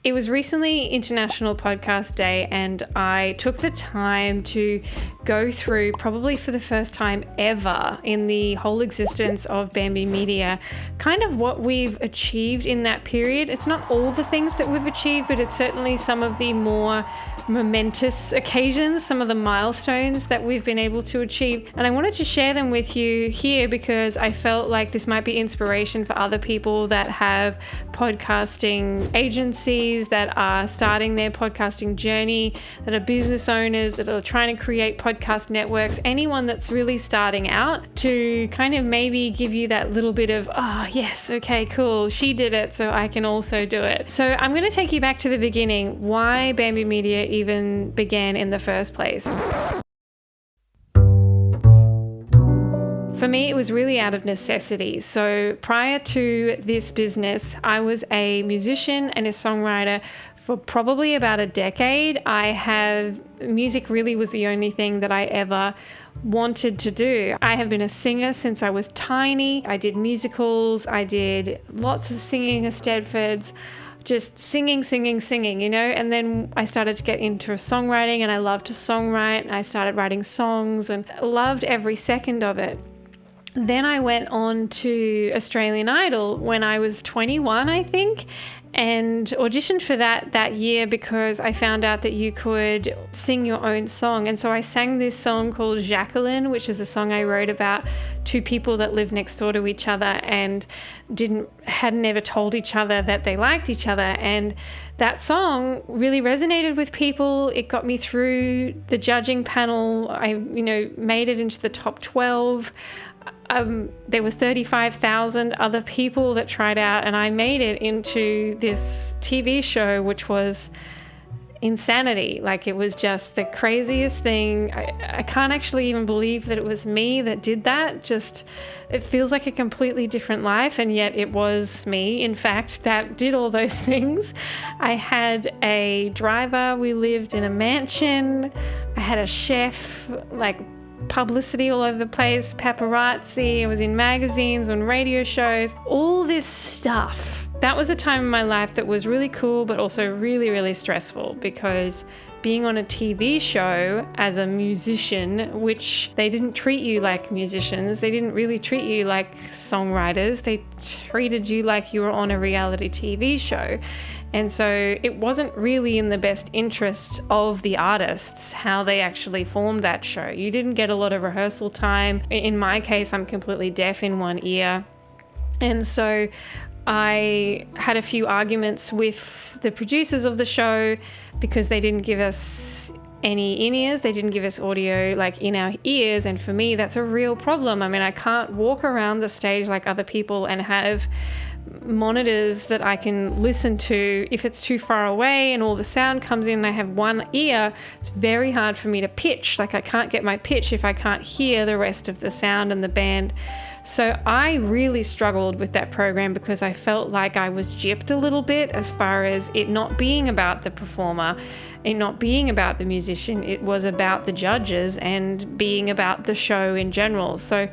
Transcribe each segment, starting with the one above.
It was recently International Podcast Day, and I took the time to go through, probably for the first time ever in the whole existence of Bamby Media, kind of what we've achieved in that period. It's not all the things that we've achieved, but it's certainly some of the more momentous occasions, some of the milestones that we've been able to achieve. And I wanted to share them with you here because I felt like this might be inspiration for other people that have podcasting agencies, that are starting their podcasting journey, that are business owners, that are trying to create podcast networks, anyone that's really starting out, to kind of maybe give you that little bit of, oh yes, okay, cool, she did it, so I can also do it. So I'm going to take you back to the beginning, why Bamby Media even began in the first place. For me, it was really out of necessity. So prior to this business, I was a musician and a songwriter for probably about a decade. Music really was the only thing that I ever wanted to do. I have been a singer since I was tiny. I did musicals. I did lots of singing at Stedfords. Just singing, you know, and then I started to get into songwriting, and I loved to songwrite, and I started writing songs and loved every second of it. Then I went on to Australian Idol when I was 21, I think, and auditioned for that year because I found out that you could sing your own song. And so I sang this song called Jacqueline, which is a song I wrote about two people that lived next door to each other and hadn't ever told each other that they liked each other. And that song really resonated with people. It got me through the judging panel. I, made it into the top 12. There were 35,000 other people that tried out, and I made it into this TV show, which was insanity. Like, it was just the craziest thing. I can't actually even believe that it was me that did that. It feels like a completely different life, and yet it was me, in fact, that did all those things. I had a driver. We lived in a mansion. I had a chef, publicity all over the place, paparazzi. I was in magazines, on radio shows, all this stuff. That was a time in my life that was really cool, but also really, really stressful, because being on a TV show as a musician, which they didn't treat you like musicians, they didn't really treat you like songwriters, they treated you like you were on a reality TV show. And so it wasn't really in the best interest of the artists how they actually formed that show. You didn't get a lot of rehearsal time. In my case, I'm completely deaf in one ear. And so I had a few arguments with the producers of the show because they didn't give us any in-ears. They didn't give us audio in our ears. And for me, that's a real problem. I mean, I can't walk around the stage like other people and have monitors that I can listen to. If it's too far away and all the sound comes in and I have one ear, it's very hard for me to pitch. I can't get my pitch if I can't hear the rest of the sound and the band. So I really struggled with that program because I felt like I was gypped a little bit as far as it not being about the performer, it not being about the musician. It was about the judges and being about the show in general. So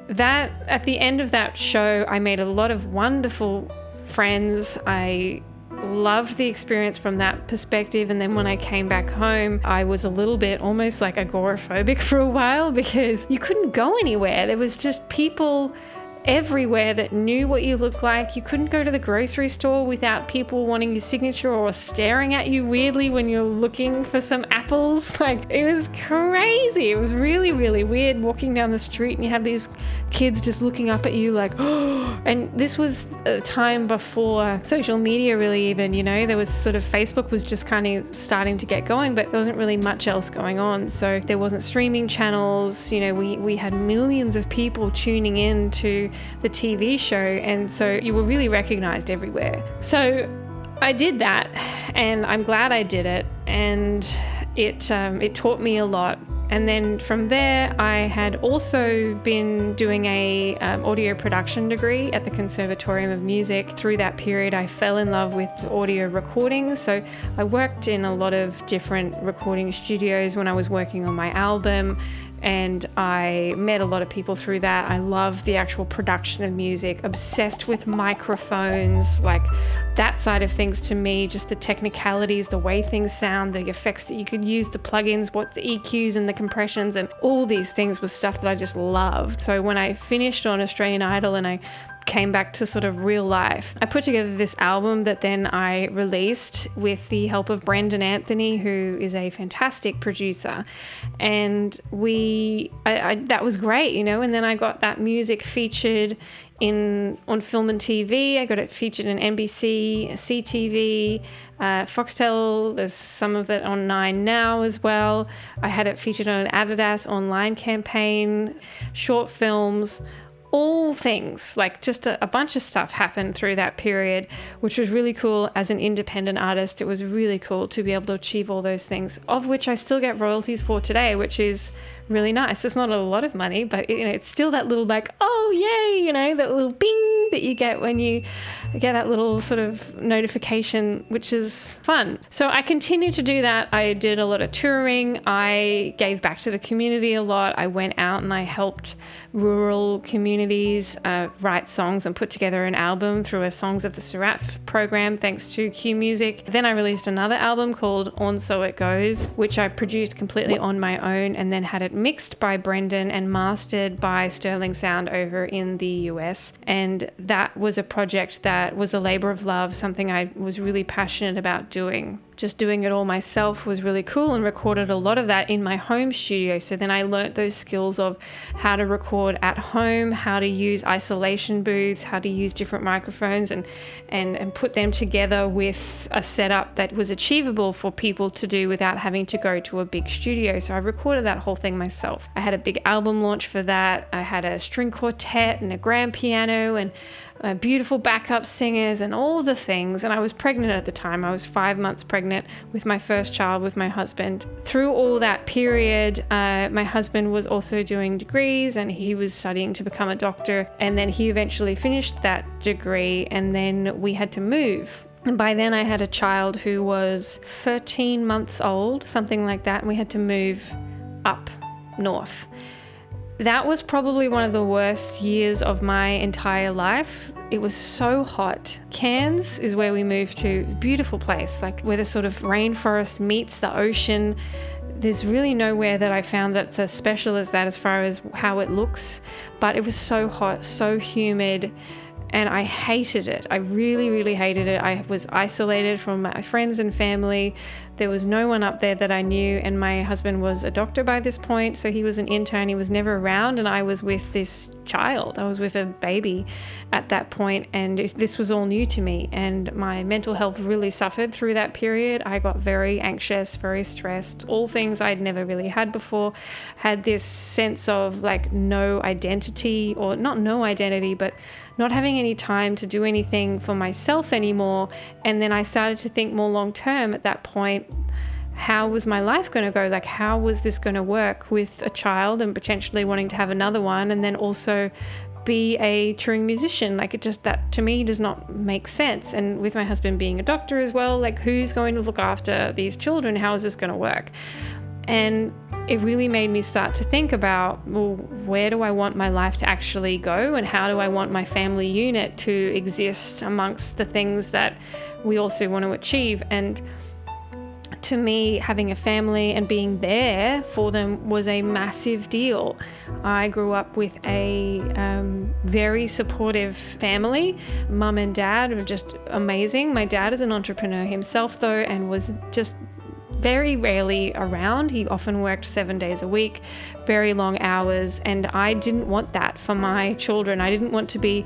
that at the end of that show, I made a lot of wonderful friends. I loved the experience from that perspective. And then when I came back home, I was a little bit almost agoraphobic for a while because you couldn't go anywhere. There was just people everywhere that knew what you looked like. You couldn't go to the grocery store without people wanting your signature or staring at you weirdly when you're looking for some apples. It was crazy. It was really, really weird walking down the street and you had these kids just looking up at you oh. And this was a time before social media really even, there was sort of Facebook was just kind of starting to get going, but there wasn't really much else going on. So there wasn't streaming channels. We had millions of people tuning in to the TV show, and so you were really recognized everywhere. So I did that, and I'm glad I did it, and it taught me a lot. And then from there, I had also been doing a audio production degree at the Conservatorium of Music. Through that period, I fell in love with audio recording. So I worked in a lot of different recording studios when I was working on my album, and I met a lot of people through that. I love the actual production of music, obsessed with microphones, like that side of things to me, just the technicalities, the way things sound, the effects that you could use, the plugins, what the EQs and the compressions and all these things was stuff that I just loved. So when I finished on Australian Idol and I came back to sort of real life, I put together this album that then I released with the help of Brendan Anthony, who is a fantastic producer, and that was great, you know. And then I got that music featured on film and TV. I got it featured in NBC, CTV, Foxtel. There's some of it on 9 Now as well. I had it featured on an Adidas online campaign, short films, all things, like just a bunch of stuff happened through that period, which was really cool. As an independent artist, it was really cool to be able to achieve all those things, of which I still get royalties for today, which is really nice. It's not a lot of money, but it's still that little like, oh yay, that little bing that you get when you get that little sort of notification, which is fun. So I continued to do that. I did a lot of touring. I gave back to the community a lot. I went out and I helped rural communities write songs and put together an album through a Songs of the Surat program, thanks to Q Music. Then I released another album called On So It Goes, which I produced completely on my own and then had it mixed by Brendan and mastered by Sterling Sound over in the US. And that was a project that was a labor of love, something I was really passionate about doing. Just doing it all myself was really cool, and recorded a lot of that in my home studio. So then I learnt those skills of how to record at home, how to use isolation booths, how to use different microphones and put them together with a setup that was achievable for people to do without having to go to a big studio. So I recorded that whole thing myself. I had a big album launch for that. I had a string quartet and a grand piano and beautiful backup singers and all the things. And I was pregnant at the time. I was 5 months pregnant with my first child with my husband. Through all that period, my husband was also doing degrees and he was studying to become a doctor. And then he eventually finished that degree, and then we had to move. And by then I had a child who was 13 months old, something like that. And we had to move up north. That was probably one of the worst years of my entire life. It was so hot. Cairns is where we moved to. It's a beautiful place, like where the sort of rainforest meets the ocean. There's really nowhere that I found that's as special as that as far as how it looks. But it was so hot, so humid, and I hated it. I really, really hated it. I was isolated from my friends and family. There was no one up there that I knew, and my husband was a doctor by this point, so he was an intern. He was never around, and I was with this child. I was with a baby at that point, and this was all new to me, and my mental health really suffered through that period. I got very anxious, very stressed, all things I'd never really had before. Had this sense of like no identity, or not no identity, but not having any time to do anything for myself anymore. And then I started to think more long term at that point. How was my life going to go? Like, how was this going to work with a child and potentially wanting to have another one, and then also be a touring musician? Like, it just, that to me does not make sense. And with my husband being a doctor as well, like, who's going to look after these children? How is this going to work? And it really made me start to think about, well, where do I want my life to actually go, and how do I want my family unit to exist amongst the things that we also want to achieve? And to me, having a family and being there for them was a massive deal. I grew up with a very supportive family. Mum and dad were just amazing. My dad is an entrepreneur himself though, and was just very rarely around. He often worked 7 days a week, very long hours, and I didn't want that for my children. I didn't want to be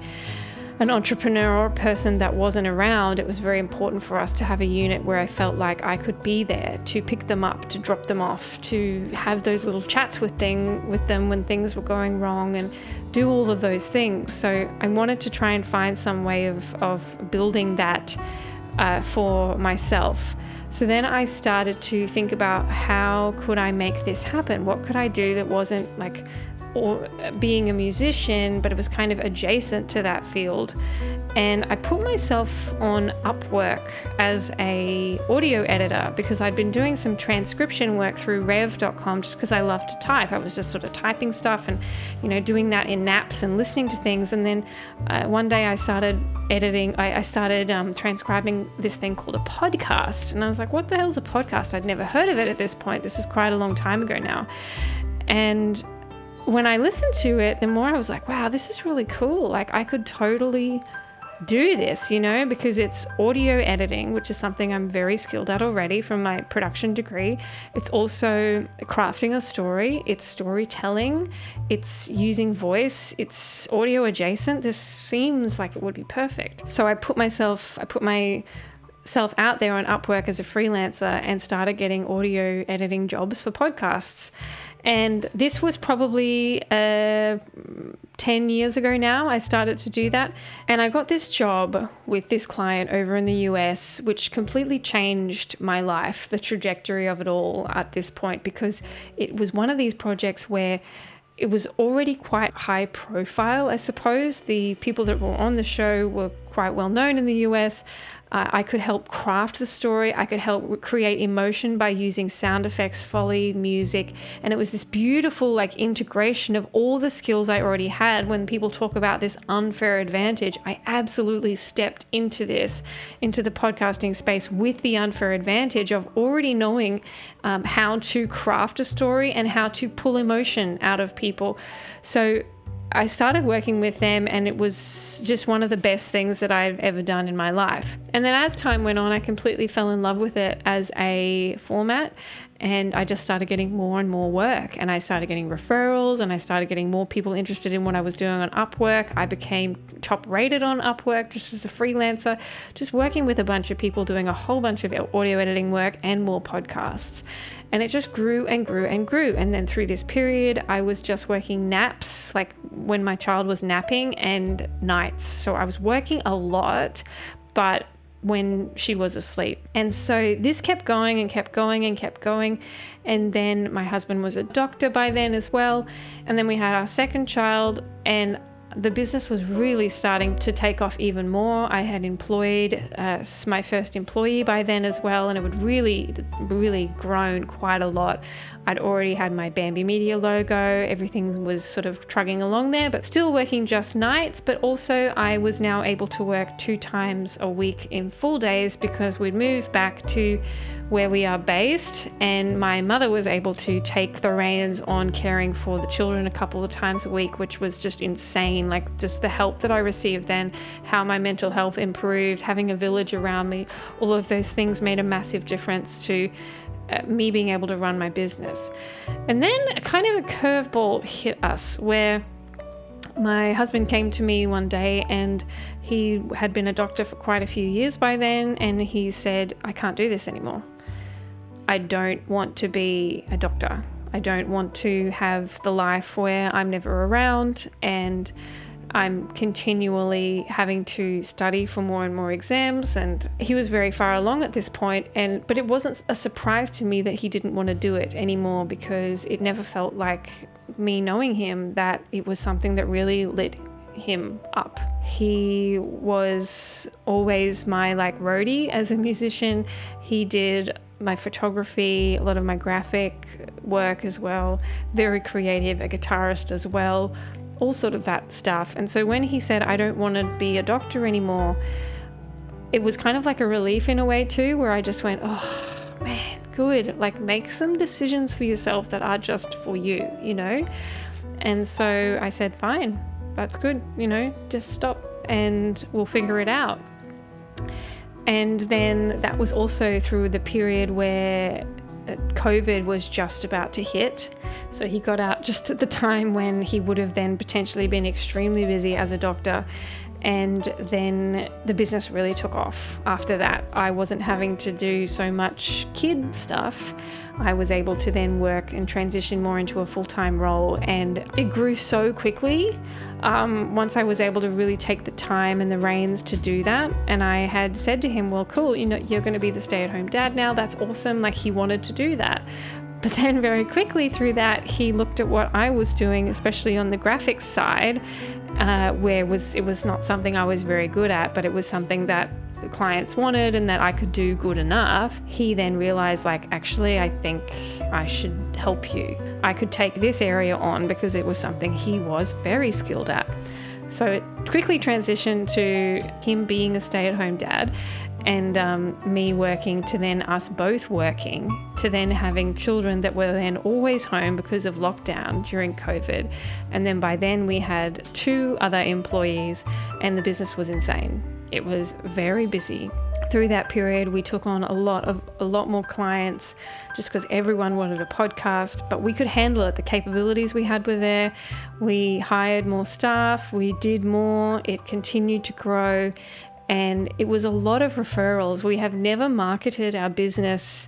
an entrepreneur or a person that wasn't around. It was very important for us to have a unit where I felt like I could be there to pick them up, to drop them off, to have those little chats with them when things were going wrong, and do all of those things. So I wanted to try and find some way of building that for myself. So then I started to think about, how could I make this happen? What could I do that wasn't like or being a musician, but it was kind of adjacent to that field. And I put myself on Upwork as a audio editor because I'd been doing some transcription work through rev.com just because I love to type. I was just sort of typing stuff and, doing that in naps and listening to things. And then one day I started editing, I started transcribing this thing called a podcast. And I was like, what the hell's a podcast? I'd never heard of it at this point. This is quite a long time ago now. And when I listened to it, the more I was like, wow, this is really cool. Like I could totally do this, because it's audio editing, which is something I'm very skilled at already from my production degree. It's also crafting a story, it's storytelling, it's using voice, it's audio adjacent. This seems like it would be perfect. So I put myself out there on Upwork as a freelancer and started getting audio editing jobs for podcasts. And this was probably 10 years ago now, I started to do that. And I got this job with this client over in the US, which completely changed my life, the trajectory of it all at this point, because it was one of these projects where it was already quite high profile, I suppose. The people that were on the show were quite well known in the US. I could help craft the story. I could help create emotion by using sound effects, Foley, music. And it was this beautiful integration of all the skills I already had. When people talk about this unfair advantage, I absolutely stepped into the podcasting space with the unfair advantage of already knowing how to craft a story and how to pull emotion out of people. So I started working with them, and it was just one of the best things that I've ever done in my life. And then as time went on, I completely fell in love with it as a format, and I just started getting more and more work, and I started getting referrals, and I started getting more people interested in what I was doing on Upwork. I became top rated on Upwork just as a freelancer, just working with a bunch of people doing a whole bunch of audio editing work and more podcasts. And it just grew and grew and grew. And then through this period, I was just working naps, like when my child was napping, and nights. So I was working a lot, but when she was asleep. And so this kept going and kept going and kept going. And then my husband was a doctor by then as well. And then we had our second child, and the business was really starting to take off even more. I had employed my first employee by then as well, and it would really grown quite a lot. I'd already had my Bamby Media logo. Everything was sort of trugging along there, but still working just nights. But also I was now able to work 2 times a week in full days because we'd moved back to where we are based, and my mother was able to take the reins on caring for the children a couple of times a week, which was just insane. Like just the help that I received then, how my mental health improved, having a village around me, all of those things made a massive difference to me being able to run my business. And then kind of a curveball hit us where my husband came to me one day, and he had been a doctor for quite a few years by then, and he said, I can't do this anymore. I don't want to be a doctor. I don't want to have the life where I'm never around and I'm continually having to study for more and more exams. And he was very far along at this point, but it wasn't a surprise to me that he didn't want to do it anymore, because it never felt like, me knowing him, that it was something that really lit him up. He was always my roadie as a musician. He did my photography, a lot of my graphic work as well, very creative, a guitarist as well, all sort of that stuff. And so when he said, I don't want to be a doctor anymore, it was kind of like a relief in a way too, where I just went, oh man, good. Make some decisions for yourself that are just for you, And so I said, fine, that's good, just stop and we'll figure it out. And then that was also through the period where COVID was just about to hit. So he got out just at the time when he would have then potentially been extremely busy as a doctor. And then the business really took off after that. I wasn't having to do so much kid stuff. I was able to then work and transition more into a full-time role, and it grew so quickly once I was able to really take the time and the reins to do that. And I had said to him, well, cool, you're going to be the stay-at-home dad now. That's awesome. He wanted to do that. But then very quickly through that, he looked at what I was doing, especially on the graphics side, where it was not something I was very good at, but it was something that the clients wanted and that I could do good enough. He then realized, like, actually, I think I should help you. I could take this area on because it was something he was very skilled at. So it quickly transitioned to him being a stay-at-home dad and me working, to then us both working, to then having children that were then always home because of lockdown during COVID. And then by then we had 2 other employees and the business was insane. It was very busy. Through that period, we took on a lot more clients just because everyone wanted a podcast, but we could handle it. The capabilities we had were there. We hired more staff. We did more. It continued to grow. And it was a lot of referrals. We have never marketed our business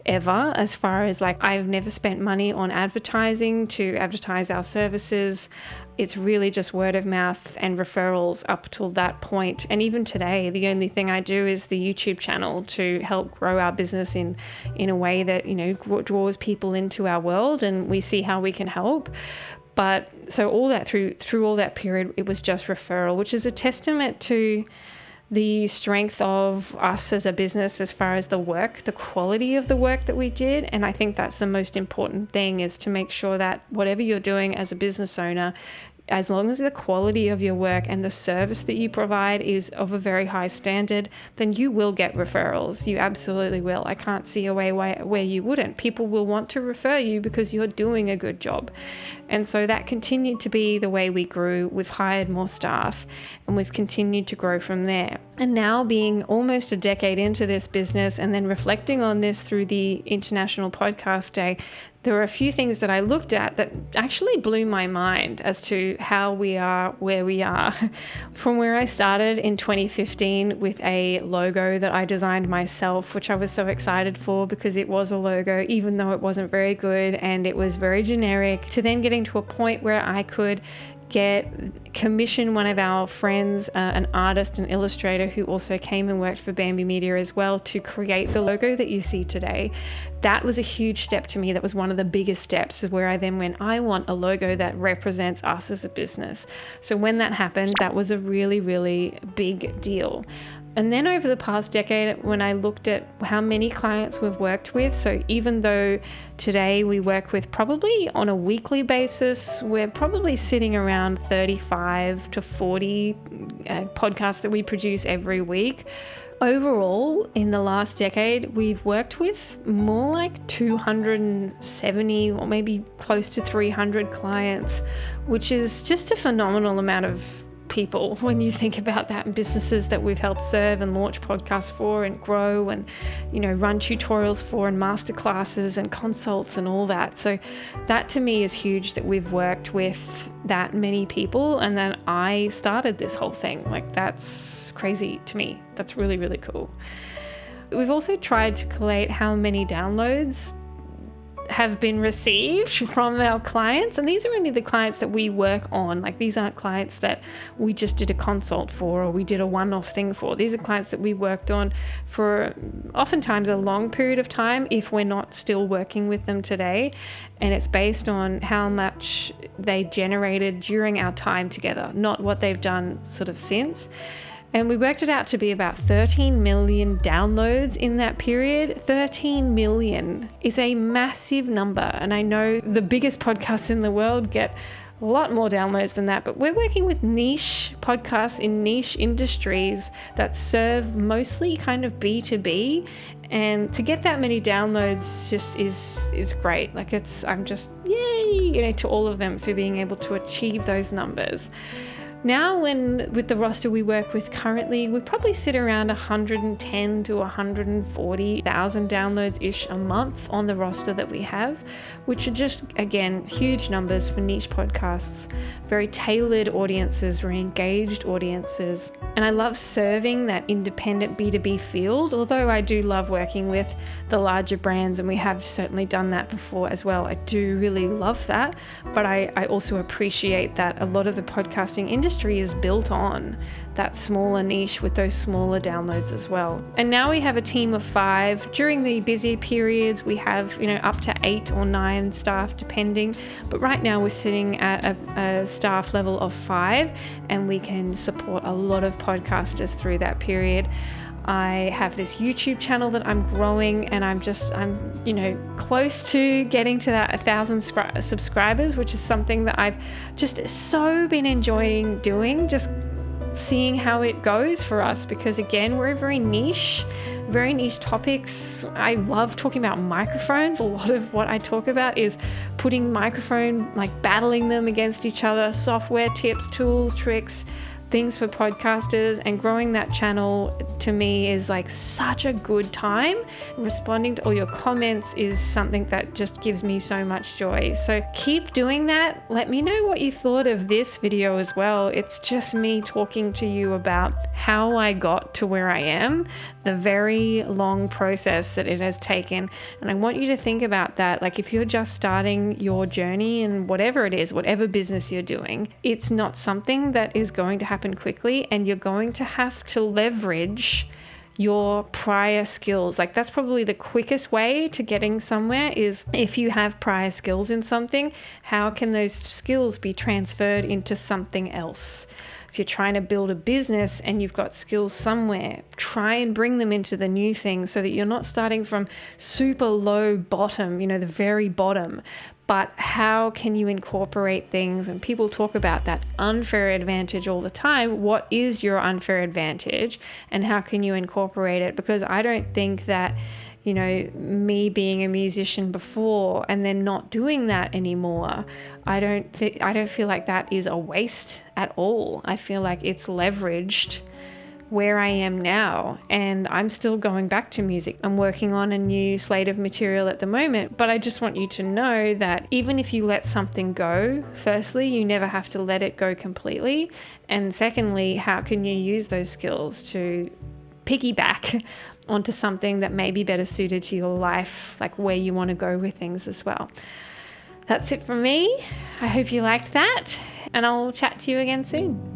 ever, as far as like, I've never spent money on advertising to advertise our services. It's really just word of mouth and referrals up till that point. And even today, the only thing I do is the YouTube channel to help grow our business in a way that, you know, draws people into our world and we see how we can help. But so all that through all that period, it was just referral, which is a testament to the strength of us as a business as far as the work, the quality of the work that we did. And I think that's the most important thing, is to make sure that whatever you're doing as a business owner, as long as the quality of your work and the service that you provide is of a very high standard, then you will get referrals. You absolutely will. I can't see a way where you wouldn't. People will want to refer you because you're doing a good job. And so that continued to be the way we grew. We've hired more staff and we've continued to grow from there. And now, being almost a decade into this business and then reflecting on this through the International Podcast Day, there were a few things that I looked at that actually blew my mind as to how we are where we are. From where I started in 2015 with a logo that I designed myself, which I was so excited for because it was a logo, even though it wasn't very good and it was very generic, to then getting to a point where I could commission one of our friends, an artist and illustrator who also came and worked for Bamby Media as well, to create the logo that you see today. That was a huge step to me. That was one of the biggest steps, where I then went, I want a logo that represents us as a business. So when that happened, that was a really, really big deal. And then over the past decade, when I looked at how many clients we've worked with, so even though today we work with probably on a weekly basis, we're probably sitting around 35 to 40 podcasts that we produce every week. Overall, in the last decade, we've worked with more like 270 or maybe close to 300 clients, which is just a phenomenal amount of people when you think about that, and businesses that we've helped serve and launch podcasts for and grow and, you know, run tutorials for and masterclasses and consults and all that. So that to me is huge, that we've worked with that many people and that I started this whole thing. Like, that's crazy to me. That's really, really cool. We've also tried to collate how many downloads have been received from our clients, and these are only the clients that we work on. Like, these aren't clients that we just did a consult for or we did a one-off thing for. These are clients that we worked on for oftentimes a long period of time, if we're not still working with them today, and it's based on how much they generated during our time together, not what they've done sort of since. And we worked it out to be about 13 million downloads in that period. 13 million is a massive number. And I know the biggest podcasts in the world get a lot more downloads than that, but we're working with niche podcasts in niche industries that serve mostly kind of B2B. And to get that many downloads just is great. Like, I'm just yay, to all of them for being able to achieve those numbers. Now, with the roster we work with currently, we probably sit around 110 to 140,000 downloads-ish a month on the roster that we have, which are just, again, huge numbers for niche podcasts, very tailored audiences, very engaged audiences. And I love serving that independent B2B field, although I do love working with the larger brands, and we have certainly done that before as well. I do really love that, but I also appreciate that a lot of the podcasting industry industry is built on, that smaller niche with those smaller downloads as well. And now we have a team of 5. During the busy periods, we have, up to 8 or 9 staff depending. But right now we're sitting at a staff level of 5, and we can support a lot of podcasters through that period. I have this YouTube channel that I'm growing, and I'm close to getting to that 1,000 subscribers, which is something that I've just so been enjoying doing, just seeing how it goes for us, because again, we're very niche topics. I love talking about microphones. A lot of what I talk about is putting microphone, battling them against each other, software tips, tools, tricks, things for podcasters, and growing that channel to me is such a good time. Responding to all your comments is something that just gives me so much joy. So keep doing that. Let me know what you thought of this video as well. It's just me talking to you about how I got to where I am, the very long process that it has taken. And I want you to think about that. If you're just starting your journey and whatever it is, whatever business you're doing, it's not something that is going to happen quickly, and you're going to have to leverage your prior skills. That's probably the quickest way to getting somewhere, is if you have prior skills in something, how can those skills be transferred into something else? If you're trying to build a business and you've got skills somewhere, try and bring them into the new thing so that you're not starting from super low bottom, the very bottom. But how can you incorporate things? And people talk about that unfair advantage all the time. What is your unfair advantage, and how can you incorporate it? Because I don't think that, me being a musician before and then not doing that anymore, I don't feel like that is a waste at all. I feel like it's leveraged where I am now, and I'm still going back to music. I'm working on a new slate of material at the moment, but I just want you to know that even if you let something go, firstly, you never have to let it go completely, and secondly, how can you use those skills to piggyback onto something that may be better suited to your life, where you want to go with things as well. That's it from me. I hope you liked that, and I'll chat to you again soon.